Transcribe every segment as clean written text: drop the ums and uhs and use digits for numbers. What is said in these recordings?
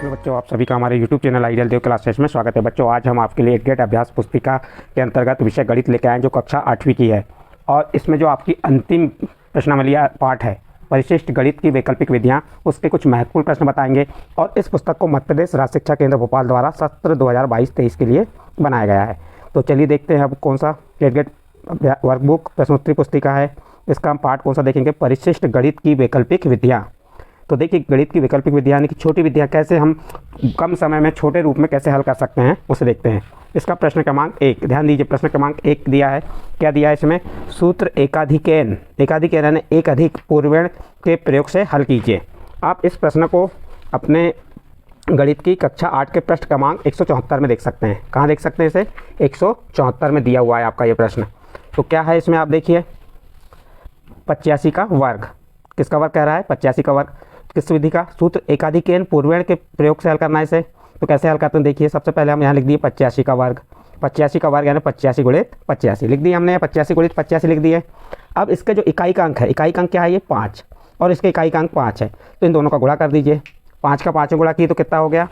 Hello बच्चों, आप सभी का हमारे YouTube चैनल आइडियल देव क्लासेस में स्वागत है। बच्चों, आज हम आपके लिए गेट अभ्यास पुस्तिका के अंतर्गत विषय गणित लेके आए जो कक्षा 8वीं की है। और इसमें जो आपकी अंतिम प्रश्नावली पाठ है परिशिष्ट गणित की वैकल्पिक विधियाँ, उसके कुछ महत्वपूर्ण प्रश्न बताएंगे। और इस पुस्तक को मध्य प्रदेश राज्य शिक्षा केंद्र भोपाल द्वारा सत्र 2022-23 के लिए बनाया गया है। तो चलिए देखते हैं अब कौन सा गेट वर्कबुक प्रश्नोत्तरी पुस्तिका है। इसका हम पाठ कौन सा देखेंगे, परिशिष्ट गणित की वैकल्पिक विधियाँ। तो देखिए, गणित की वैकल्पिक विधियाँ यानी कि छोटी विधियाँ कैसे हम कम समय में छोटे रूप में कैसे हल कर सकते हैं, उसे देखते हैं। इसका प्रश्न क्रमांक 1, ध्यान दीजिए, प्रश्न क्रमांक 1 दिया है। क्या दिया है इसमें, सूत्र एकाधिकैन यानी एक अधिक पूर्वेण के प्रयोग से हल कीजिए। आप इस प्रश्न को अपने गणित की कक्षा 8 के पृष्ठ क्रमांक 174 में देख सकते हैं। कहाँ देख सकते हैं इसे, 174 में दिया हुआ है आपका ये प्रश्न। तो क्या है इसमें, आप देखिए, 85 का वर्ग, किसका वर्ग कह रहा है, 85 का वर्ग। किस विधि का, सूत्र एकाधिकैन पूर्वेण के प्रयोग से हल करना है इसे। तो कैसे हल करते हैं, देखिए, सबसे पहले हम यहाँ लिख दिए 85 का वर्ग। 85 का वर्ग यानी 85 गुणित 85 लिख दिए हमने, 85 गुणित 85 लिख दिए। अब इसके जो इकाई का अंक है, इकाई का अंक क्या है, ये 5, और इसके इकाई का अंक 5 है। तो इन दोनों का गुणा कर दीजिए। 5 का 5 में गुणा किए तो कितना हो गया,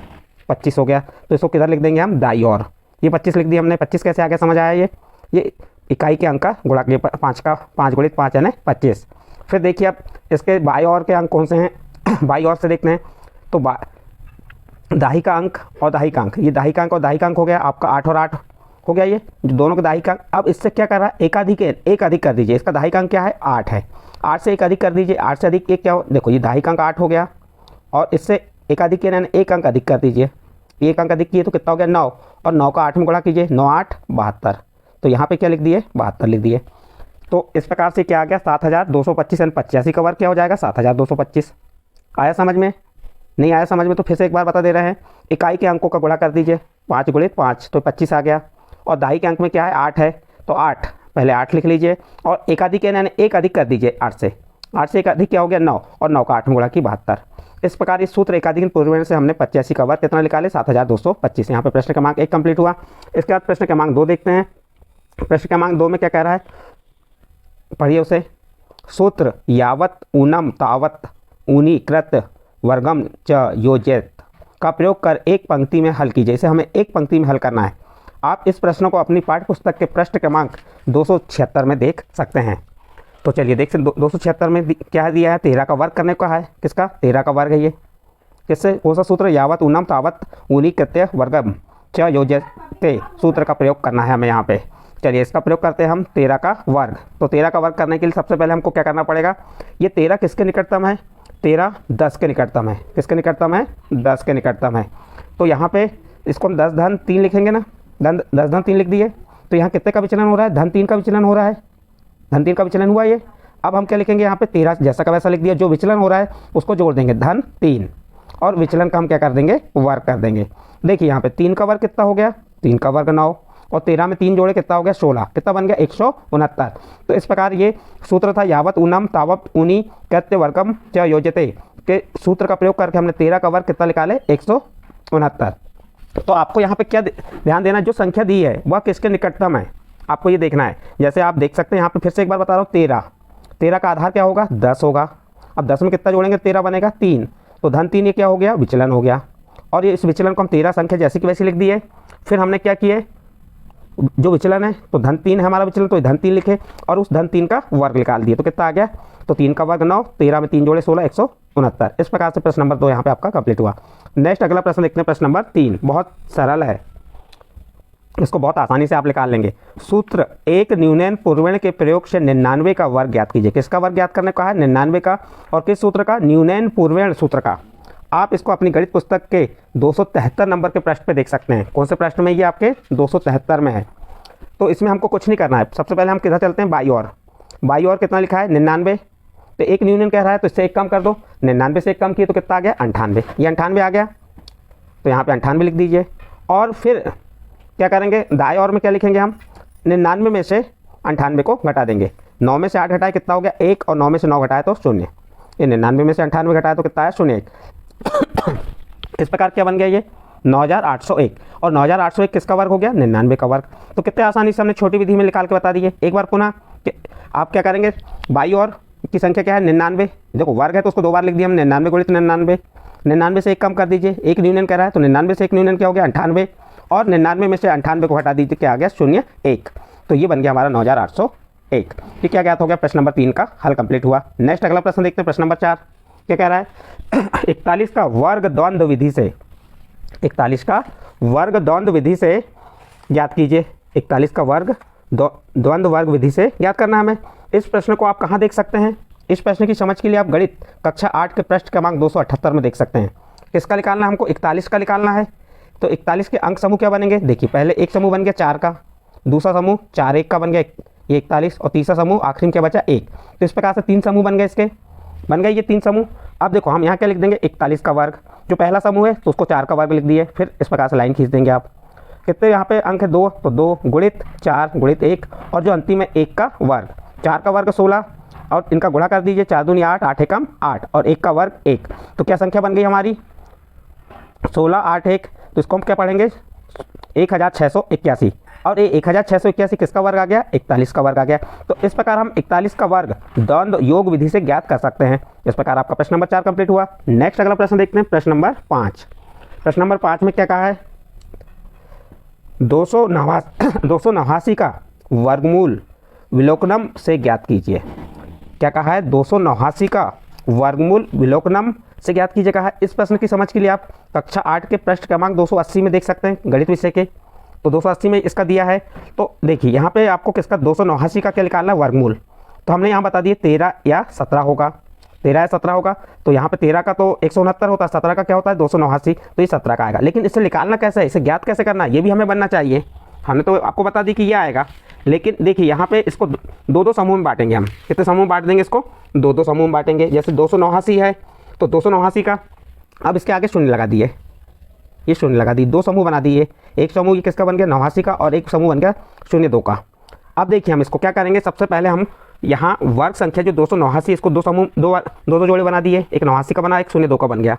25 हो गया। तो इसको किधर लिख देंगे हम, दाई और। ये 25 लिख दिया हमने। 25 कैसे आ गया, समझ आया। ये इकाई के अंक का गुणा किए, 5 का 5 गुणित 5 यानी 25। फिर देखिए अब इसके बाई और के अंक कौन से हैं, बाई और से देखते हैं। तो दाही का अंक और दाही का अंक, ये दाही का अंक और दाही का अंक हो गया आपका 8 और 8 हो गया, ये दोनों के दाही का अंक। अब इससे क्या कर रहा है, एक अधिक कर दीजिए। इसका दाही का अंक क्या है, 8 है। 8 से एक अधिक कर दीजिए। 8 से अधिक एक क्या हो, देखो ये दाही का अंक 8 हो गया, और इससे एक अधिक यानी एक अंक अधिक कर दीजिए। एक अंक अधिक किए तो कितना हो गया, 9, और 9 का 8 में गुणा कीजिए, 9 8 72। तो यहाँ पे क्या लिख दिए, 72 लिख दिए। तो इस प्रकार से क्या आ गया, 7225 यानी 85 का वर्ग क्या हो जाएगा, 7225। आया समझ में, नहीं आया समझ में तो फिर से एक बार बता दे रहे हैं। इकाई के अंकों का गुणा कर दीजिए, 5 गुणित 5 तो 25 आ गया। और दाई के अंक में क्या है, 8 है, तो 8 पहले 8 लिख लीजिए। और एकाधिक यानी एक अधिक कर दीजिए, 8 से एक अधिक क्या हो गया, 9, और 9 का 8 में गुणा की 72। इस प्रकार इस सूत्र एकाधिक पूर्वेण से हमने 85 का वर्ग कितना निकाले, 7225। यहाँ पे प्रश्न क्रमांक 1 कंप्लीट हुआ। इसके बाद प्रश्न क्रमांक 2 देखते हैं। प्रश्न क्रमांक 2 में क्या कह रहा है, पढ़िए उसे। सूत्र यावत ऊनम तावत ऊनी कृत वर्गम च योजित का प्रयोग कर एक पंक्ति में हल कीजिए। इसे हमें एक पंक्ति में हल करना है। आप इस प्रश्न को अपनी पाठ्य पुस्तक के पृष्ठ क्रमांक 276 में देख सकते हैं। तो चलिए देखते हैं 276 में क्या दिया है, 13 का वर्ग करने को है। किसका, 13 का वर्ग है ये। किससे, कौन सा सूत्र, यावत ऊनम तावत ऊनी कृत्य वर्गम च योजित सूत्र का प्रयोग करना है हमें यहाँ पे। चलिए इसका प्रयोग करते हैं हम, 13 का वर्ग। तो 13 का वर्ग करने के लिए सबसे पहले हमको क्या करना पड़ेगा, ये 13 किसके निकटतम है, 13 10 के निकटतम है। किसके निकटतम है, 10 के निकटतम है। तो यहाँ पे इसको हम 10 धन 3 लिखेंगे ना, 10 धन 3 लिख दिए। तो यहाँ कितने का विचलन हो रहा है, धन 3 का विचलन हो रहा है, धन 3 का विचलन हुआ ये। अब हम क्या लिखेंगे यहाँ पे, 13 जैसा का वैसा लिख दिया। जो विचलन हो रहा है उसको जोड़ देंगे, धन 3, और विचलन का हम क्या कर देंगे, वर्ग कर देंगे। देखिए यहाँ पे 3 का वर्ग कितना हो गया, 3 का वर्ग 9, और 13 में 3 जोड़े कितना हो गया, 16, कितना बन गया, 169। तो इस प्रकार ये सूत्र था यावत ऊनम तावत ऊनी कृत्य वर्गम च योजते के सूत्र का प्रयोग करके हमने 13 का वर्ग कितना निकाले, 169। तो आपको यहाँ पे क्या ध्यान देना, जो संख्या दी है वह किसके निकटतम है, आपको ये देखना है। जैसे आप देख सकते हैं यहाँ पे फिर से एक बार बता रहा हूँ, 13 का आधार क्या होगा, 10 होगा। अब 10 में कितना जोड़ेंगे, 13 बनेगा 3, तो धन 3 ये क्या हो गया, विचलन हो गया। और ये इस विचलन को हम 13 संख्या जैसी की वैसी लिख दिए। फिर हमने क्या किए, जो विचलन है तो धन 3 है हमारा विचलन, तो धन 3 लिखे और उस धन 3 का वर्ग निकाल दिए। तो कितना आ गया, तो 3 का वर्ग 9, 13 में 3 जोड़े 16, 169। इस प्रकार से प्रश्न नंबर 2 यहाँ पे आपका कंप्लीट हुआ। नेक्स्ट अगला प्रश्न देखते हैं, प्रश्न नंबर 3। बहुत सरल है, इसको बहुत आसानी से आप निकाल लेंगे। सूत्र एक न्यूनैन पूर्वेण के प्रयोग से 99 का वर्ग ज्ञात कीजिए। किसका वर्ग ज्ञात करने को है, 99 का, और किस सूत्र का, न्यूनैन पूर्वेण सूत्र का। आप इसको अपनी गणित पुस्तक के 273 नंबर के प्रश्न पे देख सकते हैं। कौन से प्रश्न में, ये आपके 273 में है। तो इसमें हमको कुछ नहीं करना है। सबसे पहले हम किधर चलते हैं, बाई और। बाई और कितना लिखा है, 99। तो एक न्यूनैन कह रहा है तो इससे एक कम कर दो, 99 से एक कम किए तो कितना आ गया, 98। ये 98 आ गया, तो यहाँ पे 98 लिख दीजिए। और फिर क्या करेंगे, दाएं और में क्या लिखेंगे हम, 99 में से 98 को घटा देंगे। 9 में से 8 घटाए कितना हो गया, 1, और 9 में से 9 घटाए तो 0। ये 99 में से 98 घटाए तो कितना है, 0 इस प्रकार क्या बन गया, ये 9801। और 9801 किसका वर्ग हो गया, 99 का वर्ग। तो कितने आसानी से हमने छोटी विधि में निकाल के बता दिए। एक बार पुनः आप क्या करेंगे, बाई और की संख्या क्या है, 99। देखो वर्ग है तो उसको 2 बार लिख दिया हम, 99 गुणित 99। 99 से 1 कम कर दीजिए, 1 न्यूनन कह रहा है तो 99 से 1 न्यूनन क्या हो गया 98, और 99 में से 98 को हटा दीजिए, क्या आ गया 0 1। तो ये बन गया हमारा 9801। ठीक, क्या ज्ञात हो गया? प्रश्न नंबर 3 का हल कंप्लीट हुआ। नेक्स्ट अगला प्रश्न देखते हैं, प्रश्न नंबर 4 क्या कह रहा है? 41 का वर्ग द्वंद्व विधि से, 41 का वर्ग द्वंद्व विधि से ज्ञात कीजिए। 41 का वर्ग द्वंद्व वर्ग विधि से ज्ञात करना हमें। इस प्रश्न को आप कहाँ देख सकते हैं? इस प्रश्न की समझ के लिए आप गणित कक्षा 8 के पृष्ठ क्रमांक 278 में देख सकते हैं। किसका निकालना है हमको? 41 का निकालना है। तो 41 के अंक समूह क्या बनेंगे? देखिए, पहले एक समूह बन गया 4 का, दूसरा समूह 4 1 का बन गया ये 41, और तीसरा समूह आखिरी में क्या बचा 1। तो इस प्रकार से 3 समूह बन गए, इसके बन गए ये 3 समूह। अब देखो हम यहाँ क्या लिख देंगे? 41 का वर्ग, जो पहला समूह है तो उसको 4 का वर्ग लिख दिए, फिर इस प्रकार से लाइन खींच देंगे आप। कितने यहाँ पे अंक है? 2, तो 2 गुणित 4 गुणित 1, और जो अंतिम है 1 का वर्ग। 4 का वर्ग 16, और इनका गुणा कर दीजिए, 4 दूनी 8, 8 एकम 8, और 1 का वर्ग 1। तो क्या संख्या बन गई हमारी? 16 8 1। तो इसको हम क्या पढ़ेंगे? 1681। और ये 1681 किसका वर्ग आ गया? 41 का वर्ग आ गया। तो इस प्रकार हम 41 का वर्ग द्वंद्व योग विधि से ज्ञात कर सकते हैं। इस प्रकार आपका प्रश्न नंबर 4 कंप्लीट हुआ। नेक्स्ट अगला प्रश्न देखते हैं, प्रश्न नंबर 5। प्रश्न नंबर 5 में क्या कहा है? 289 का वर्गमूल विलोकनम से ज्ञात कीजिए। क्या कहा है? 289 का वर्गमूल विलोकनम से ज्ञात कीजिए कहा है। इस प्रश्न की समझ के लिए आप कक्षा 8 के पृष्ठ क्रमांक 280 में देख सकते हैं, गणित विषय के। तो 280 में इसका दिया है। तो देखिए यहाँ पे आपको किसका 289 का क्या निकालना है? वर्गमूल। तो हमने यहाँ बता दिए 13 या 17 होगा, 13 या 17 होगा। तो यहाँ पे 13 का तो 169 होता है, 17 का क्या होता है 289, तो ये 17 का आएगा। लेकिन इसे निकालना कैसे है, इसे ज्ञात कैसे करना है, ये भी हमें बनना चाहिए। हमने तो आपको बता दी कि ये आएगा, लेकिन देखिए यहाँ पे इसको दो समूह में बांटेंगे हम। कितने समूह में बांट देंगे इसको? 2 समूह में बांटेंगे। जैसे 289 है तो 289 का, अब इसके आगे शून्य लगा दिए, ये शून्य लगा दी, 2 समूह बना दिए। एक समूह ये किसका बन गया? 89 का, और एक समूह बन गया 02 का। अब देखिए हम इसको क्या करेंगे, सबसे पहले हम यहाँ वर्ग संख्या जो 289, इसको 2 समूह दो जोड़े बना दिए, एक 89 का बना, एक 02 का बन गया।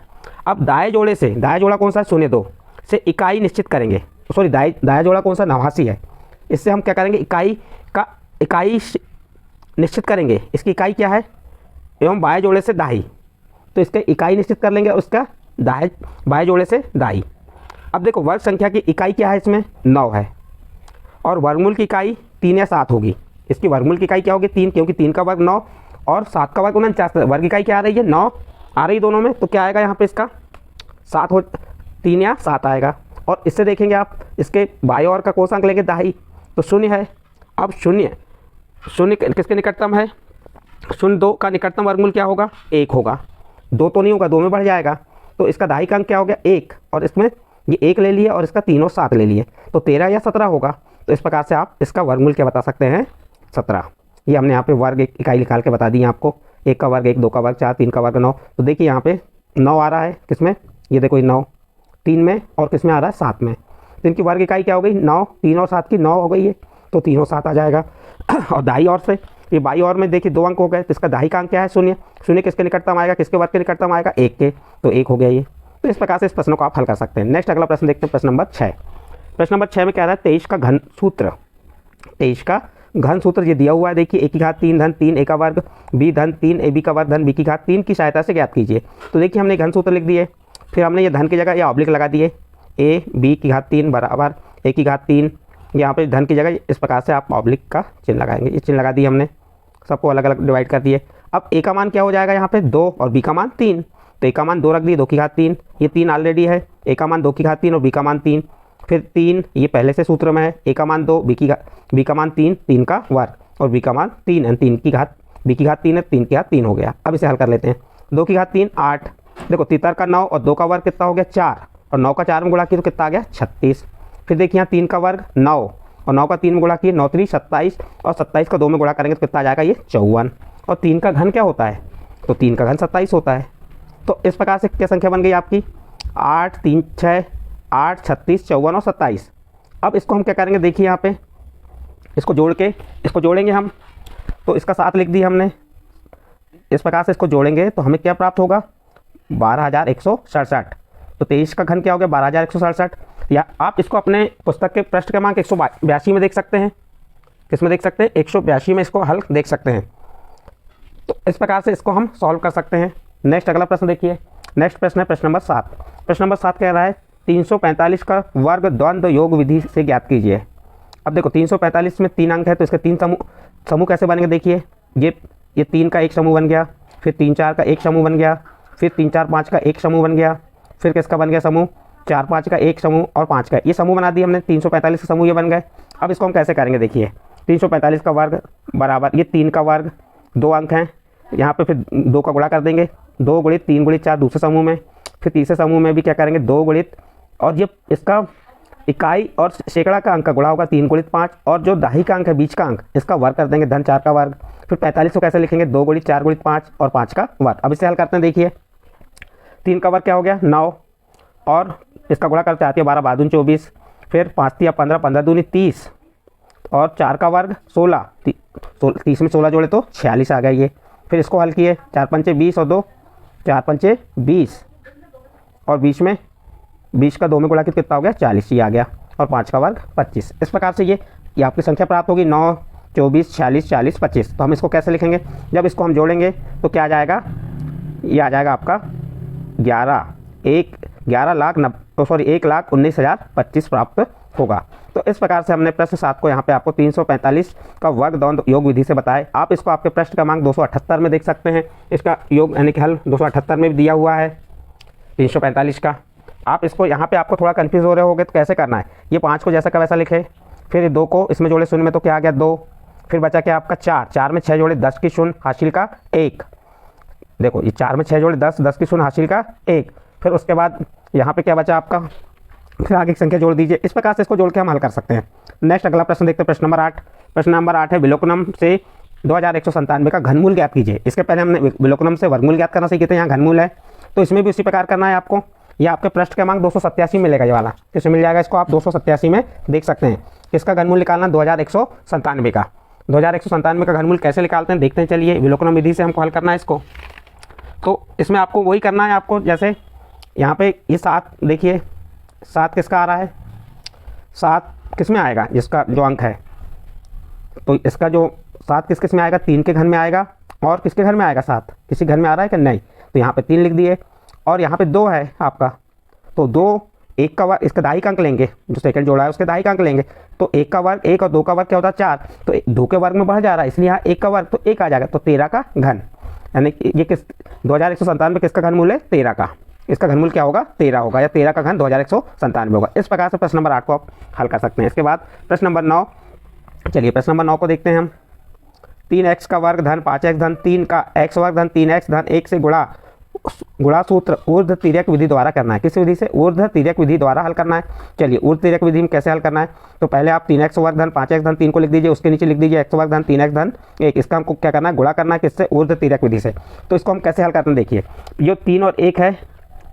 अब दाएं जोड़े से, दाएं जोड़ा कौन सा है? 02 से इकाई निश्चित करेंगे। सॉरी, दाएं जोड़ा कौन सा? 89 है। इससे हम क्या करेंगे? इकाई निश्चित करेंगे। इसकी इकाई क्या है? एवं बाएं जोड़े से दाई, तो इसका इकाई निश्चित कर लेंगे, और उसका बाएं जोड़े से दाई। अब देखो वर्ग संख्या की इकाई क्या है? इसमें 9 है, और वर्गमूल की इकाई 3 या 7 होगी। इसकी वर्गमूल की इकाई क्या होगी? 3, क्योंकि 3 का वर्ग 9 और 7 का वर्ग 49। वर्ग इकाई क्या आ रही है? 9 आ रही दोनों में। तो क्या आएगा यहाँ पे? इसका 7 हो, 3 या 7 आएगा। और इससे देखेंगे आप, इसके बाएं ओर का कौन सा अंक लेंगे? दाई, तो 0 है। अब 0 किसके निकटतम है? 02 का निकटतम वर्गमूल क्या होगा? 1 होगा। 2 तो नहीं होगा, 2 में बढ़ जाएगा। तो इसका दाई का अंक क्या हो गया? 1, और इसमें ये 1 ले लिए, और इसका 3 और 7 ले लिए, तो 13 या 17 होगा। तो इस प्रकार से आप इसका वर्गमूल क्या बता सकते हैं? 17। ये हमने यहाँ पे वर्ग एक इकाई निकाल के बता दी है आपको। 1 का वर्ग 1, 2 का वर्ग 4, 3 का वर्ग 9। तो देखिए यहाँ पे 9 आ रहा है किसमें? ये देखो ये 9 3 में, और किसमें आ रहा है? 7 में। तो इनकी वर्ग इकाई क्या हो गई? 9, 3 और 7 की 9 हो गई है, तो 3 और 7 आ जाएगा। और दाई ओर से, ये बाई ओर में देखिए 2 अंक हो गए, तो इसका दाई का अंक क्या है? 0। 0 किसके निकटतम आएगा? किसके वर्ग के निकटतम आएगा? 1 के, तो 1 हो गया ये। तो इस प्रकार से इस प्रश्न को आप हल कर सकते हैं। नेक्स्ट अगला प्रश्न देखते हैं, प्रश्न नंबर 6। प्रश्न नंबर 6 में क्या रहा है? 23 का घन सूत्र, 23 का घन सूत्र ये दिया हुआ है। देखिए, a की घात 3 धन 3 a का वर्ग, b धन 3 ab का वर्ग धन b की घात 3 की सहायता से ज्ञात कीजिए। तो देखिए हमने घन सूत्र लिख दिए, फिर हमने ये धन की जगह ये ऑब्लिक लगा दिए, a b की घात 3 बराबर a की घात 3। यहाँ पे धन की जगह इस प्रकार से आप ऑब्लिक का चिन्ह लगाएंगे। ये चिन्ह लगा दिए हमने, सबको अलग अलग डिवाइड कर दिए। अब a का मान क्या हो जाएगा? यहाँ पे 2, और b का मान 3। तो a का मान 2 रख दिए, 2 की घात 3, ये 3 ऑलरेडी है। a का मान 2 की घात 3 और b का मान 3, फिर 3 ये पहले से सूत्र में है। a का मान 2, b का मान 3, 3 का वर्ग, और b का मान 3 है, 3 की घात, b की घात 3 है, 3 की घात 3 हो गया। अब इसे हल कर लेते हैं। 2 की घात 3 8, देखो 73 का 9 और 2 का वर्ग कितना हो गया? 4, और 9 का 4 में गुणा किया तो कितना आ गया? 36। फिर देखिए यहाँ 3 का वर्ग 9, और 9 का 3 में गुणा किए 9 3 27, और 27 का 2 में गुणा करेंगे तो कितना आ जाएगा? ये 54। और 3 का घन क्या होता है? तो 3 का घन 27 होता है। तो इस प्रकार से क्या संख्या बन गई आपकी? 8 3 6 8 36 54 और 27। अब इसको हम क्या करेंगे? देखिए यहाँ पे इसको जोड़ के, इसको जोड़ेंगे हम, तो इसका 7 लिख दिया हमने। इस प्रकार से इसको जोड़ेंगे तो हमें क्या प्राप्त होगा? 12167। तो 23 का घन क्या हो गया? 12167। या आप इसको अपने पुस्तक के पृष्ठ क्रमांक 182 में देख सकते हैं। किस में देख सकते हैं? 182 में इसको हल देख सकते हैं। तो इस प्रकार से इसको हम सॉल्व कर सकते हैं। नेक्स्ट अगला प्रश्न देखिए, नेक्स्ट प्रश्न है प्रश्न नंबर 7। प्रश्न नंबर 7 कह रहा है 345 का वर्ग द्वंद्व योग विधि से ज्ञात कीजिए। अब देखो 345 में 3 अंक है तो इसके 3 समूह कैसे बनेंगे। देखिए ये 3 का एक समूह बन गया, फिर 3 4 का एक समूह बन गया, फिर 3 4 5 का एक समूह बन गया, फिर किसका बन गया समूह 4 5 का एक समूह और 5 का, ये समूह बना दिए हमने। 345 के समूह ये बन गए। अब इसको हम कैसे करेंगे देखिए 345 का वर्ग बराबर ये 3 का वर्ग, 2 अंक हैं यहाँ पे, फिर 2 का गुणा कर देंगे, 2 गुणित 3 गुणित 4 दूसरे समूह में, फिर तीसरे समूह में भी क्या करेंगे 2 गुणित, और ये इसका इकाई और सैकड़ा का अंक का गुणा होगा 3 गुणित 5, और जो दहाई का अंक है बीच का अंक इसका वर्ग कर देंगे धन 4 का वर्ग। फिर 45 को कैसे लिखेंगे 2 गुणित 4 गुणित 5 और 5 का वर्ग। अब इसे हल करते हैं। देखिए 3 का वर्ग क्या हो गया 9, और इसका गुणा करते आती है 12 12 24, फिर 5 3 15 15 दूनी 30, और 4 का वर्ग 16, 30 में 16 जोड़े तो 46 आ गया ये। फिर इसको हल किए 4 पंचे 20 और 2 4 पंचे 20, और बीच में 20 का 2 में गुणा कितना हो गया 40 ये आ गया, और 5 का वर्ग 25। इस प्रकार से ये आपकी संख्या प्राप्त होगी 9 24 46 40 25। तो हम इसको कैसे लिखेंगे, जब इसको हम जोड़ेंगे तो क्या आ जाएगा, ये आ जाएगा आपका 1,19,025 प्राप्त होगा। तो इस प्रकार से हमने प्रश्न 7 को यहाँ पे आपको 345 का वर्ग द्वंद्व योग विधि से बताए। आप इसको आपके प्रश्न क्रमांक 278 में देख सकते हैं। इसका योग यानी कि हल 278 में भी दिया हुआ है 345 का। आप इसको यहाँ पे आपको थोड़ा कंफ्यूज हो रहे होगे तो कैसे करना है, ये 5 को जैसा का वैसा लिखे, फिर 2 को इसमें जोड़े शून्य में तो क्या आ गया 2, फिर बचा क्या आपका 4, 4 में 6 जोड़े 10 की शून्य हासिल का 1। देखो ये 4 में 6 जोड़े 10, 10 की शून्य हासिल का 1। फिर उसके बाद यहाँ पे क्या बचा आपका, फिर आगे की संख्या जोड़ दीजिए। इस प्रकार से इसको जोड़ के हम हल कर सकते हैं। नेक्स्ट अगला प्रश्न देखते हैं प्रश्न नंबर 8। प्रश्न नंबर 8 है विलोकनम से 2197 का घनमूल ज्ञात कीजिए। इसके पहले हमने विलोकनम से वर्गमूल ज्ञात करना सीखे थे, यहाँ घनमूल है तो इसमें भी उसी प्रकार करना है आपको। ये आपके पृष्ठ क्रमांक 287 में मिलेगा, ये वाला किसमें मिल जाएगा, इसको आप 287 में देख सकते हैं। इसका घनमूल निकालना 2197 का। 2197 का घनमूल कैसे निकालते हैं देखते हैं। चलिए विलोकनम विधि से हमको हल करना है इसको। तो इसमें आपको वही करना है आपको, जैसे यहाँ पे ये 7 देखिए 7 किसका आ रहा है, 7 किस में आएगा जिसका जो अंक है, तो इसका जो 7 किस में आएगा 3 के घन में आएगा, और किसके घर में आएगा 7 किसी घर में आ रहा है कि नहीं, तो यहाँ पे 3 लिख दिए। और यहाँ पे 2 है आपका, तो 2 1 का वर्ग, इसका दाई का अंक लेंगे, जो सेकंड जोड़ा है उसके दाई का अंक लेंगे, तो 1 का वर्ग 1 और 2 का वर्ग क्या होता है 4, तो 2 के वर्ग में बढ़ जा रहा है इसलिए यहाँ 1 का वर्ग तो 1 आ जाएगा, तो 13 का घन, यानी कि ये किस 2197 किसका घनमूल है 13 का। इसका घनमूल क्या होगा 13 होगा, या 13 का घन 2197 होगा। इस प्रकार से प्रश्न नंबर 8 को आप हल कर सकते हैं। इसके बाद प्रश्न नंबर 9, चलिए प्रश्न नंबर 9 को देखते हैं हम। 3x का वर्ग धन 5x धन 3 का x वर्ग धन 3x धन 1 से गुणा सूत्र ऊर्ध्व तिर्यक विधि द्वारा करना है। किस विधि से, ऊर्ध्व तिर्यक विधि द्वारा हल करना है। चलिए ऊर्ध्व तिर्यक विधि में कैसे हल करना है, तो पहले आप 3x वर्ग धन 5x धन 3 को लिख दीजिए, उसके नीचे लिख दीजिए x वर्ग धन 3x धन 1। इसका हमको क्या करना है, गुणा करना है किससे, ऊर्ध्व तिर्यक विधि से। तो इसको हम कैसे हल करते हैं देखिए, जो 3 और 1 है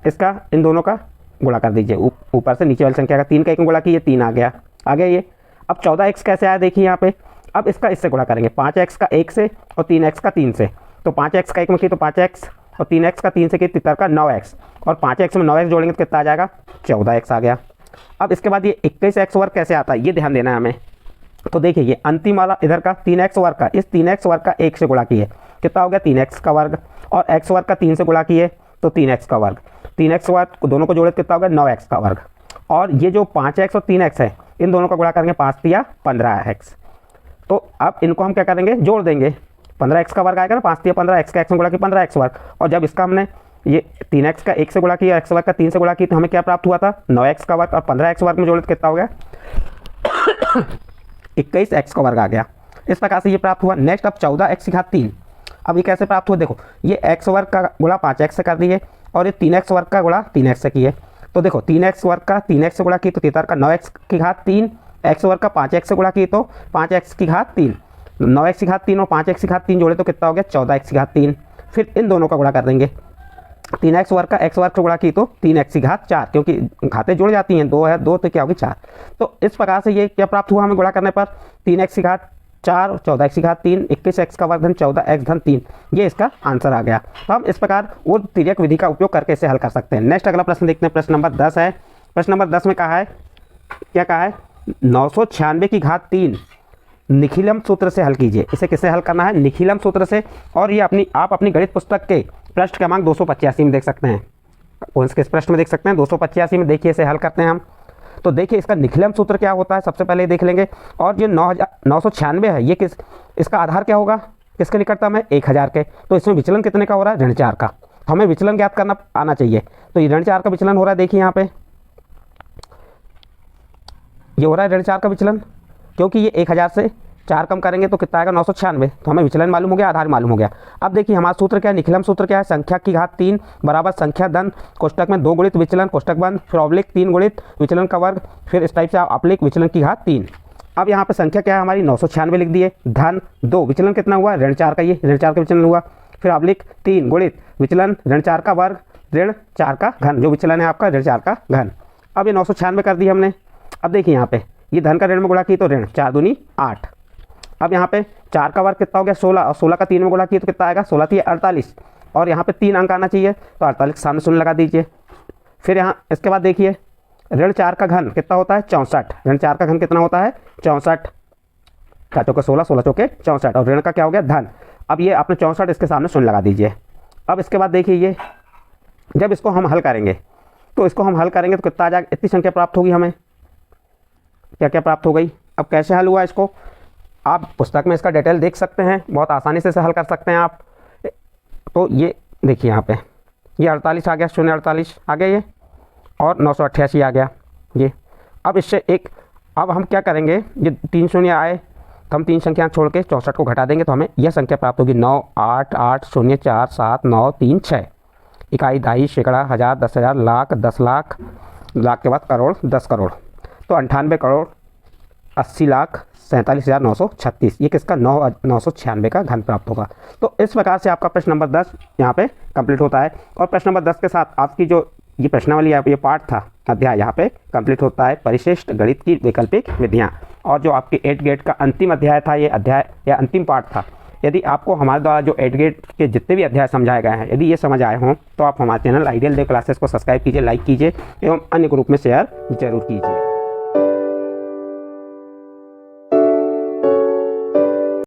इसका इन दोनों का गुणा कर दीजिए, ऊपर से नीचे वाली संख्या का 3 का 1 में गुणा कीजिए 3 आ गया ये। अब 14x कैसे आया देखिए यहाँ पे, अब इसका इससे गुणा करेंगे 5x का 1 से और 3x का 3 से, तो 5x का 1 में किया तो 5x और 3x का 3 से किया तितर का 9x, और 5x में 9x जोड़ेंगे तो कितना आ जाएगा 14x आ गया। अब इसके बाद ये 21x वर्ग कैसे आता है ये ध्यान देना है हमें। तो देखिए ये अंतिम वाला इधर का 3x वर्ग का, इस 3x वर्ग का 1 से गुणा किए कितना हो गया 3x का वर्ग, और x वर्ग का 3 से गुणा किए तो 3x का वर्ग, 3x वर्ग दोनों को जोड़े कितना हो गया 9x का वर्ग। और ये जो 5x और 3x है इन दोनों का गुणा करेंगे 5 या 15x। तो अब इनको हम क्या करेंगे, जोड़ देंगे, 15x का वर्ग आएगा ना, 5 या 15, x का x में गुणा किया 15x वर्ग, और जब इसका हमने ये 3x का 1 से गुणा किया, x वर्ग का 3 से गुणा किया, तो हमें क्या प्राप्त हुआ था 9x का वर्ग, और 15x वर्ग में जोड़े तो कितना हो गया 21x का वर्ग आ गया। इस प्रकार से ये प्राप्त हुआ। नेक्स्ट अब 14x की घात 3, अब ये कैसे प्राप्त हुआ, देखो ये x वर्ग का गुणा 5x से कर दिए, और ये 3x वर्ग का गुणा 3x से किए। तो देखो 3x वर्ग का 3x से गुणा की तो तितर का 9x की घात 3, x वर्ग का 5x से गुणा की तो 5x की घात 3, 9x की घात 3 और 5x की घात 3 जोड़े तो कितना हो गया 14x की घात 3। फिर इन दोनों का गुणा कर देंगे, 3x वर्ग का x वर्ग से गुणा की तो 3x की घात 4, क्योंकि घातें जुड़ जाती हैं, 2 है 2 तो क्या होगी 4। तो इस प्रकार से ये क्या प्राप्त हुआ हमें गुणा करने पर, 3x की घात 4 और 14x की घात 3, 21x का वर्ग धन 14x धन 3, ये इसका आंसर आ गया। तो हम इस प्रकार ऊर्ध्व तिर्यक विधि का उपयोग करके इसे हल कर सकते हैं। नेक्स्ट अगला प्रश्न देखते हैं, प्रश्न नंबर 10 है। प्रश्न नंबर 10 में कहा है, क्या कहा है, 996 की घात 3 निखिलम सूत्र से हल कीजिए। इसे किससे हल करना है, निखिलम सूत्र से, और ये आप अपनी गणित पुस्तक के पृष्ठ क्रमांक 285 में देख सकते हैं। कौन से किस प्रश्न में देख सकते हैं 285 में। देखिए इसे हल करते हैं हम। तो देखिए इसका निखिलम सूत्र क्या होता है सबसे पहले देख लेंगे। और जो 996 है ये किस, इसका आधार क्या होगा, किसके निकटतम है 1000 के। तो इसमें विचलन कितने का हो रहा है, ऋण 4 का। हमें विचलन ज्ञात करना आना चाहिए। तो ये ऋण 4 का विचलन हो रहा है, देखिए यहाँ पे ये हो रहा है ऋण 4 का विचलन, क्योंकि ये 1000 से 4 कम करेंगे तो कितना आएगा 996। तो हमें विचलन मालूम हो गया, आधार मालूम हो गया। अब देखिए हमारा सूत्र क्या है, निखिलम सूत्र क्या है, संख्या की घात 3 बराबर संख्या धन कोष्टक में 2 गुणित विचलन कोष्टक बंद, फिर ऑब्लिक 3 गुणित विचलन का वर्ग, फिर इस टाइप से ऑब्लिक विचलन की घात 3। अब यहाँ पे संख्या क्या है हमारी 996 लिख दिए, धन 2 विचलन कितना हुआ ऋण 4 का, ये ऋण 4 का विचलन हुआ, फिर ऑब्लिक 3 गुणित विचलन ऋण 4 का वर्ग ऋण 4 का घन, जो विचलन है आपका ऋण 4 का घन। अब ये 996 कर दिया हमने। अब देखिए यहाँ पे ये धन का ऋण में गुणा की तो ऋण 4 दूनी 8। अब यहाँ पे 4 का वर्ग कितना हो गया 16, और 16 का 3 में गुणा किया तो कितना आएगा 16 3 48, और यहाँ पे 3 अंक आना चाहिए तो 48 के सामने शून्य लगा दीजिए। फिर यहाँ इसके बाद देखिए ऋण 4 का घन कितना होता है 64, ऋण 4 का घन कितना होता है 64, 4 चौके 16, 16 चौके 64, और ऋण का क्या हो गया धन। अब ये आपने 64 इसके सामने शून्य लगा दीजिए। अब इसके बाद देखिए ये जब इसको हम हल करेंगे तो इसको हम हल करेंगे तो कितना आ जाएगा, इतनी संख्या प्राप्त होगी हमें, क्या क्या प्राप्त हो गई। अब कैसे हल हुआ इसको आप पुस्तक में इसका डिटेल देख सकते हैं, बहुत आसानी से इसे हल कर सकते हैं आप। तो ये देखिए यहाँ पे ये 48 आ गया, 048 आ गया ये, और 988 आ गया ये। अब इससे एक, अब हम क्या करेंगे, ये 3 शून्य आए तो हम 3 संख्या छोड़ के 64 को घटा देंगे तो हमें यह संख्या प्राप्त होगी 9 8 8 0 4 7 9 3 6। इकाई, दहाई, सैकड़ा, हज़ार, 10,000, लाख, 10 लाख, लाख के बाद करोड़, 10 करोड़, तो 98 करोड़ 80 लाख 47,936। ये किसका 996 का घन प्राप्त होगा। तो इस प्रकार से आपका प्रश्न नंबर 10 यहाँ पे कंप्लीट होता है। और प्रश्न नंबर 10 के साथ आपकी जो ये प्रश्नावली ये पार्ट था अध्याय यहाँ पे कंप्लीट होता है, परिशिष्ट गणित की वैकल्पिक विधियाँ। और जो आपके 8 ग्रेड का अंतिम अध्याय था, ये अध्याय या अंतिम पार्ट था। यदि आपको हमारे द्वारा जो 8 ग्रेड के जितने भी अध्याय समझाए गए हैं यदि ये समझ आए हों तो आप हमारे चैनल आइडियल देव क्लासेस को सब्सक्राइब कीजिए, लाइक कीजिए एवं अन्य ग्रुप में शेयर जरूर कीजिए।